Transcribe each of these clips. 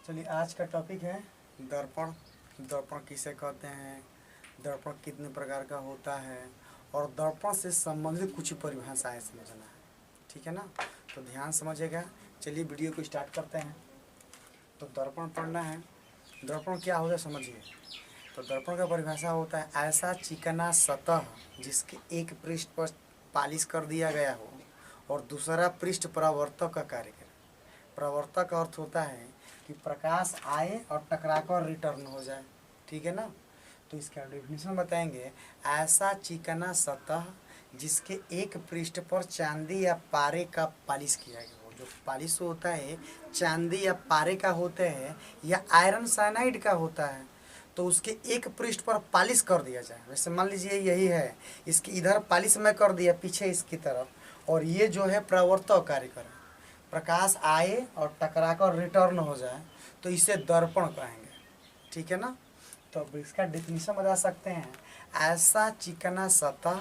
चलिए आज का टॉपिक है दर्पण। दर्पण किसे कहते हैं, दर्पण कितने प्रकार का होता है और दर्पण से संबंधित कुछ परिभाषाएं समझना है। ठीक है ना, तो ध्यान समझिएगा। चलिए वीडियो को स्टार्ट करते हैं। तो दर्पण पढ़ना है। दर्पण क्या होता है समझिए। तो दर्पण का परिभाषा होता है ऐसा चिकना सतह जिसके एक पृष्ठ पर पालिश कर दिया गया हो और दूसरा पृष्ठ परावर्तक का कार्य करे। परावर्तक का अर्थ होता है कि प्रकाश आए और टकराकर रिटर्न हो जाए। ठीक है ना, तो इसका डेफिनेशन बताएंगे। ऐसा चिकना सतह जिसके एक पृष्ठ पर चांदी या पारे का पालिश किया गया हो। जो पालिश होता है चांदी या पारे का होता है या आयरन साइनाइड का होता है, तो उसके एक पृष्ठ पर पालिश कर दिया जाए। वैसे मान लीजिए यही है, इसकी इधर पालिश मैं कर दिया पीछे इसकी तरफ, और ये जो है परावर्तक कार्य करे, प्रकाश आए और टकराकर रिटर्न हो जाए, तो इसे दर्पण कहेंगे। ठीक है ना, तो अब इसका डेफिनेशन बता सकते हैं। ऐसा चिकना सतह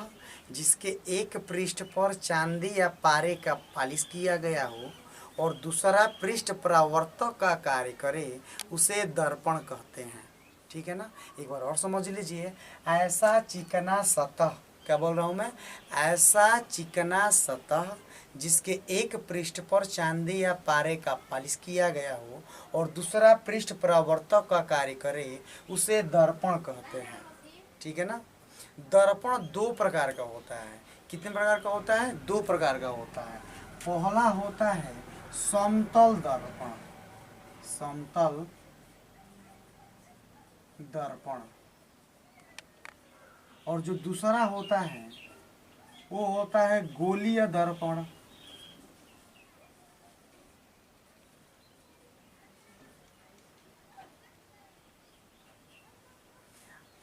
जिसके एक पृष्ठ पर चांदी या पारे का पालिश किया गया हो और दूसरा पृष्ठ परावर्तक का कार्य करे, उसे दर्पण कहते हैं। ठीक है ना, एक बार और समझ लीजिए। ऐसा चिकना सतह, क्या बोल रहा हूँ मैं, ऐसा चिकना सतह जिसके एक पृष्ठ पर चांदी या पारे का पालिश किया गया हो और दूसरा पृष्ठ परावर्तक का कार्य करे, उसे दर्पण कहते हैं। ठीक है ना, दर्पण दो प्रकार का होता है। कितने प्रकार का होता है? दो प्रकार का होता है। पहला होता है समतल दर्पण, समतल दर्पण, और जो दूसरा होता है वो होता है गोलीय दर्पण।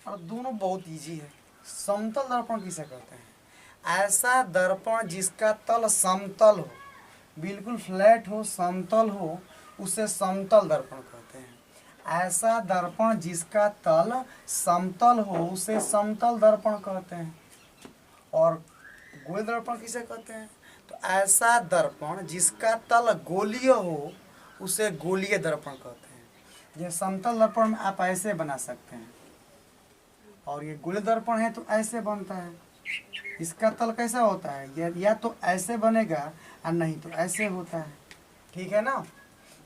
और दोनों बहुत इजी है। समतल दर्पण किसे कहते हैं? ऐसा दर्पण जिसका तल समतल हो, बिल्कुल फ्लैट हो, समतल हो, उसे समतल दर्पण कहते हैं। ऐसा दर्पण जिसका तल समतल हो उसे समतल दर्पण कहते हैं। और गोल दर्पण किसे कहते हैं? तो ऐसा दर्पण जिसका तल गोलीय हो उसे गोलीय दर्पण कहते हैं। यह समतल दर्पण में आप ऐसे बना सकते हैं, और ये गोलीय दर्पण है तो ऐसे बनता है। इसका तल कैसा होता है? या तो ऐसे बनेगा और नहीं तो ऐसे होता है। ठीक है ना,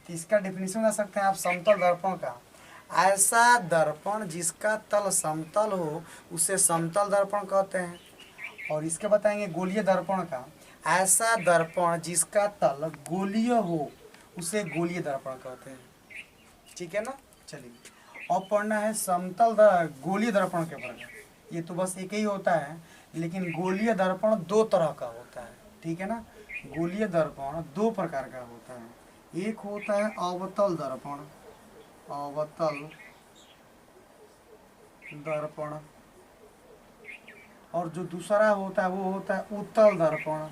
तो इसका डेफिनेशन दे सकते हैं आप समतल दर्पण का। ऐसा दर्पण जिसका तल समतल हो उसे समतल दर्पण कहते हैं। और इसके बताएंगे गोलीय दर्पण का। ऐसा दर्पण जिसका तल गोलीय हो उसे गोलीय दर्पण कहते हैं। ठीक है ना, चलिए अब पढ़ना है समतल गोलीय दर्पण के प्रकार। ये तो बस एक ही होता है, लेकिन गोलीय दर्पण दो तरह का होता है। ठीक है ना, गोलीय दर्पण दो प्रकार का होता है। एक होता है अवतल दर्पण, अवतल दर्पण, और जो दूसरा होता है वो होता है उत्तल दर्पण।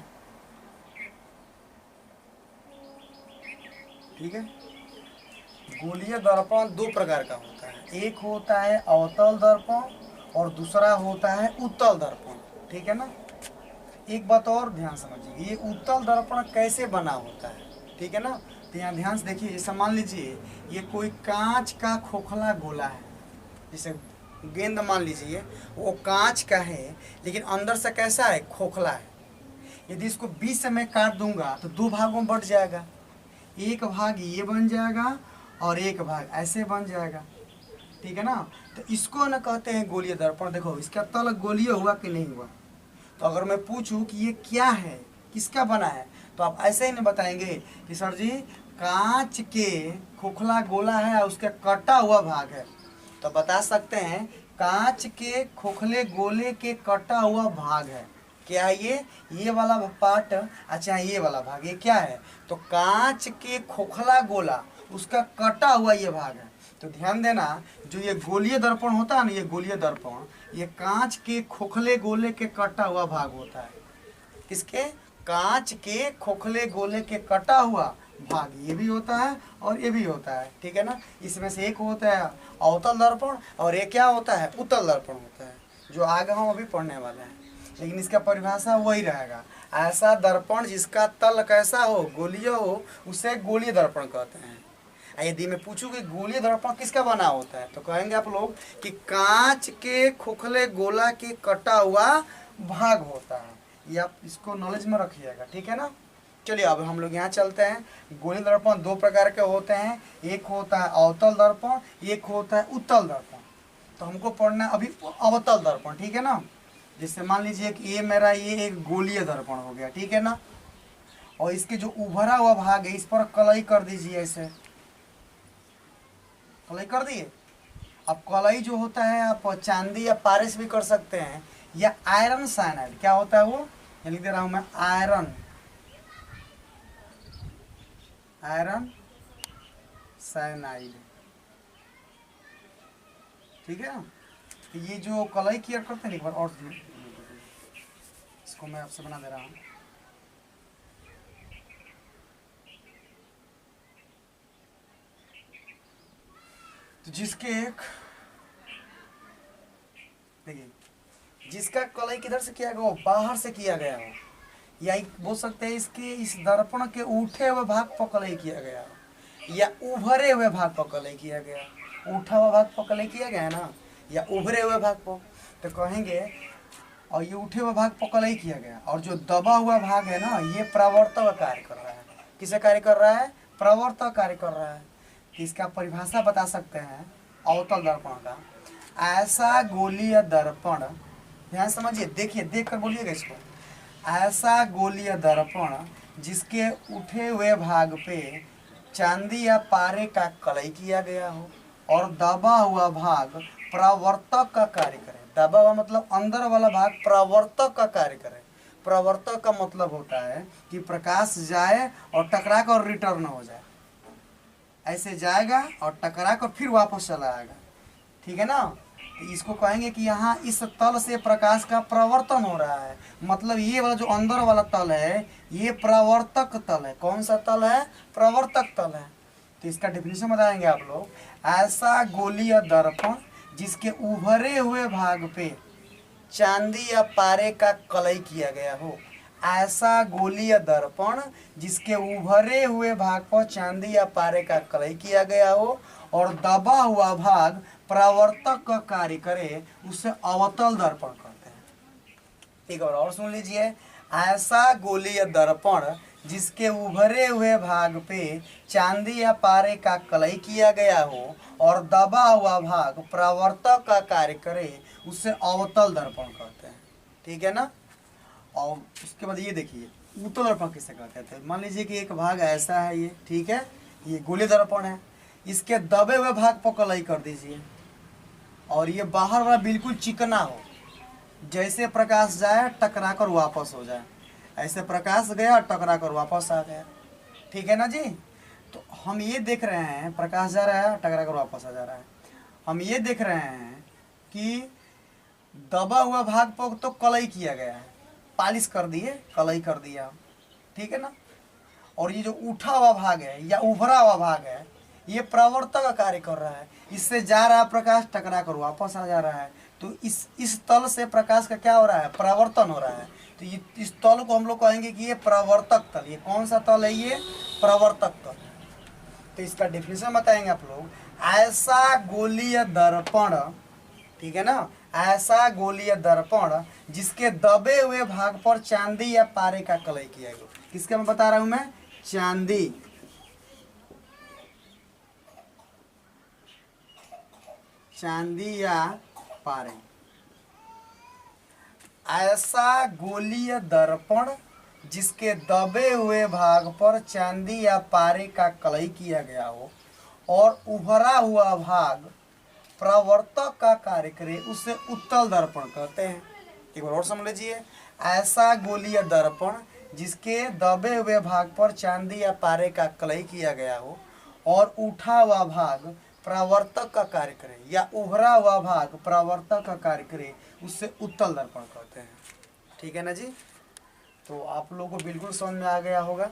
ठीक है, गोलीय दर्पण दो प्रकार का होता है। एक होता है अवतल दर्पण और दूसरा होता है उत्तल दर्पण। ठीक है ना, एक बात और ध्यान समझिए, ये उत्तल दर्पण कैसे बना होता है? ठीक है ना, तो यहाँ ध्यान से देखिए। जैसे मान लीजिए ये कोई कांच का खोखला गोला है, जैसे गेंद मान लीजिए, वो कांच का है लेकिन अंदर से कैसा है? खोखला है। यदि इसको 20 से मैं काट दूंगा तो दो भागों में बट जाएगा। एक भाग ये बन जाएगा और एक भाग ऐसे बन जाएगा। ठीक है ना, तो इसको ना कहते हैं गोलीय दर्पण। देखो इसका तल गोलीय हुआ कि नहीं हुआ। तो अगर मैं पूछूं कि ये क्या है, किसका बना है, तो आप ऐसे ही नहीं बताएंगे कि सर जी कांच के खोखला गोला है और उसका कटा हुआ भाग है। तो बता सकते हैं कांच के खोखले गोले के कटा हुआ भाग है। क्या है ये वाला पार्ट? अच्छा ये वाला भाग, ये क्या है? तो कांच के खोखला गोला उसका कटा हुआ ये भाग है। तो ध्यान देना, जो ये गोलीय दर्पण होता है ना, ये गोलीय दर्पण ये कांच के खोखले गोले के कटा हुआ भाग होता है। किसके? कांच के खोखले गोले के कटा हुआ भाग ये भी होता है और ये भी होता है। ठीक है ना, इसमें से एक होता है अवतल दर्पण और एक क्या होता है? उत्तल दर्पण होता है, जो आगे हम अभी पढ़ने वाले हैं। लेकिन इसका परिभाषा वही रहेगा। ऐसा दर्पण जिसका तल कैसा हो? गोलीय हो, उसे गोलीय दर्पण कहते हैं। यदि मैं पूछूं कि गोलीय दर्पण किसका बना होता है तो कहेंगे आप लोग कि कांच के खोखले गोला के कटा हुआ भाग होता है। ये आप इसको नॉलेज में रखिएगा, ठीक है ना। चलिए अब हम लोग यहाँ चलते हैं। गोलीय दर्पण दो प्रकार के होते हैं, एक होता है अवतल दर्पण, एक होता है उत्तल दर्पण। तो हमको पढ़ना है अभी अवतल दर्पण, ठीक है ना। जैसे मान लीजिए कि ये मेरा ये एक गोलीय दर्पण हो गया, ठीक है ना। और इसके जो उभरा हुआ भाग है इस पर कलई कर दीजिए, ऐसे कलई कर दिए। अब कलई जो होता है आप चांदी या पारस भी कर सकते हैं, या आयरन साइनाइड, क्या होता है वो, ये लिख दे रहा हूं मैं, आयरन साइनाइड, ठीक है ना। तो ये जो कलई क्लियर करते हैं, एक बार और इसको मैं आपसे बना दे रहा हूँ। तो जिसके एक देखिए, जिसका कलई किधर से किया गया हो, बाहर से किया गया हो, या बोल सकते हैं इसके इस दर्पण के उठे हुए भाग पर कलई किया गया हो, या उभरे हुए भाग पर कलई किया गया। उठा हुआ भाग पर कलई किया गया है ना, या उभरे हुए भाग पर, तो कहेंगे और ये उठे हुए भाग पर कलई किया गया, और जो दबा हुआ भाग है ना ये प्रवर्तक कार्य कर रहा है। किसे कार्य कर रहा है, प्रवर्तक कार्य कर रहा है। इसका परिभाषा बता सकते हैं अवतल दर्पण का, ऐसा गोलीय दर्पण, ध्यान समझिए, देखिए देख कर बोलिएगा इसको, ऐसा गोलीय दर्पण जिसके उठे हुए भाग पे चांदी या पारे का कलई किया गया हो और दबा हुआ भाग प्रवर्तक का कार्य करे। दबा हुआ मतलब अंदर वाला भाग प्रवर्तक का कार्य करे। प्रवर्तक का मतलब होता है कि प्रकाश जाए और टकरा कर रिटर्न हो जाए, ऐसे जाएगा और टकरा कर फिर वापस चला आएगा, ठीक है ना। तो इसको कहेंगे कि यहाँ इस तल से प्रकाश का प्रवर्तन हो रहा है, मतलब ये वाला जो अंदर वाला तल है ये प्रवर्तक तल है। कौन सा तल है, प्रवर्तक तल है। तो इसका डेफिनेशन बताएंगे आप लोग, ऐसा गोलीय दर्पण जिसके उभरे हुए भाग पे चांदी या पारे का कलई किया गया हो। ऐसा गोलीय दर्पण जिसके उभरे हुए भाग पर चांदी या पारे का कलई किया गया हो और दबा हुआ भाग प्रवर्तक का कार्य करे, उसे अवतल दर्पण कहते हैं। एक और सुन लीजिए, ऐसा गोलीय दर्पण जिसके उभरे हुए भाग पे चांदी या पारे का कलई किया गया हो और दबा हुआ भाग प्रवर्तक का कार्य करे, उसे अवतल दर्पण कहते हैं, ठीक है ना। और उसके बाद ये देखिए उत्तल दर्पण किसे कहते हैं। मान लीजिए कि एक भाग ऐसा है ये, ठीक है, ये गोलीय दर्पण है, इसके दबे हुए भाग पर कलई कर दीजिए और ये बाहर वाला बिल्कुल चिकना हो, जैसे प्रकाश जाए टकरा कर वापस हो जाए, ऐसे प्रकाश गया टकरा कर वापस आ गया, ठीक है ना जी। तो हम ये देख रहे हैं प्रकाश जा रहा है टकरा कर वापस आ जा रहा है। हम ये देख रहे हैं कि दबा हुआ भाग पर तो कलई किया गया है, पालिश कर दिए, कलई कर दिया, ठीक है ना। और ये जो उठा हुआ भाग है या उभरा हुआ भाग है ये प्रवर्तक का कार्य कर रहा है, इससे जा रहा है प्रकाश टकरा कर वापस आ जा रहा है। तो इस तल से प्रकाश का क्या हो रहा है, प्रवर्तन हो रहा है। तो ये इस तल को हम लोग कहेंगे कि ये प्रवर्तक तल। ये कौन सा तल है, ये प्रवर्तक तल। तो इसका डेफिनेशन बताएंगे आप लोग, ऐसा गोलीय दर्पण, ठीक है ना, ऐसा गोलीय दर्पण जिसके दबे हुए भाग पर चांदी या पारे का कलई किया गया। किसका मैं बता रहा हूं मैं, चांदी, चांदी या पारे। ऐसा गोलीय दर्पण जिसके दबे हुए भाग पर चांदी या पारे का कलई किया गया हो और उभरा हुआ भाग प्रवर्तक का कार्य करे, उसे उत्तल दर्पण कहते हैं। एक बार और समझ लीजिए, ऐसा गोलीय दर्पण जिसके दबे हुए भाग पर चांदी या पारे का कलई किया गया हो और उठा हुआ भाग प्रवर्तक का कार्य करे या उभरा हुआ भाग प्रवर्तक का कार्य करे, उससे उत्तल दर्पण कहते हैं, ठीक है ना जी। तो आप लोगों को बिल्कुल समझ में आ गया होगा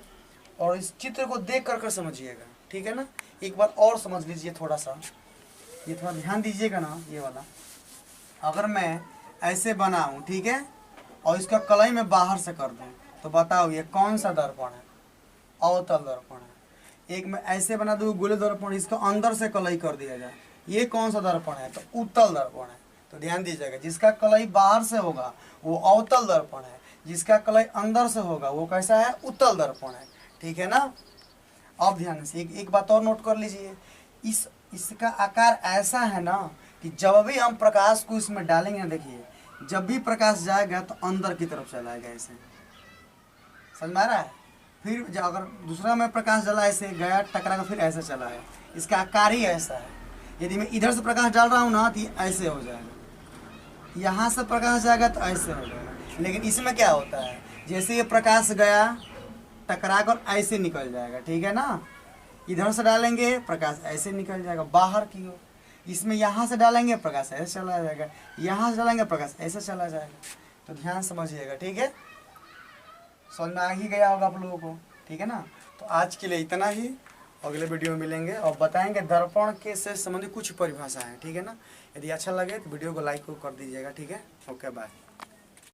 और इस चित्र को देख कर समझिएगा, ठीक है ना। एक बार और समझ लीजिए थोड़ा सा, ये थोड़ा ध्यान दीजिएगा ना। ये वाला अगर मैं ऐसे बनाऊं, ठीक है, और इसका कलई मैं बाहर से कर दूं, तो बताओ ये कौन सा दर्पण है, अवतल दर्पण है। एक में ऐसे बना दूँ गोले दर्पण, इसको अंदर से कलई कर दिया जाए, ये कौन सा दर्पण है? तो उत्तल दर्पण है। तो ध्यान दीजिएगा, जिसका कलई बाहर से होगा वो अवतल दर्पण है, जिसका कलई अंदर से होगा वो कैसा है? उत्तल दर्पण है। ठीक है ना? अब ध्यान से एक बात और नोट कर लीजिए, इसका आकार ऐसा है ना कि जब भी हम प्रकाश को इसमें डालेंगे, देखिए जब भी प्रकाश जाएगा तो अंदर की तरफ चलाएगा, ऐसे समझ में आ रहा है? फिर अगर दूसरा में प्रकाश डाला, ऐसे गया टकरा का, फिर ऐसे चला है, इसका आकार ही ऐसा है। यदि मैं इधर से प्रकाश डाल रहा हूँ ना तो ऐसे हो जाएगा, यहाँ से प्रकाश जाएगा तो ऐसे हो जाएगा। लेकिन इसमें क्या होता है, जैसे ये प्रकाश गया टकरा कर ऐसे निकल जाएगा। ठीक है ना? इधर से डालेंगे प्रकाश ऐसे निकल जाएगा बाहर की ओर, इसमें यहाँ से डालेंगे प्रकाश ऐसे चला जाएगा, यहाँ से डालेंगे प्रकाश ऐसे चला जाएगा। तो ध्यान समझिएगा। ठीक है? समझ में आ ही गया होगा आप लोगों को। ठीक है ना? तो आज के लिए इतना ही, अगले वीडियो में मिलेंगे और बताएंगे दर्पण के से संबंधित कुछ परिभाषाएं। ठीक है ना? यदि अच्छा लगे तो वीडियो को लाइक कर दीजिएगा। ठीक है? Okay bye.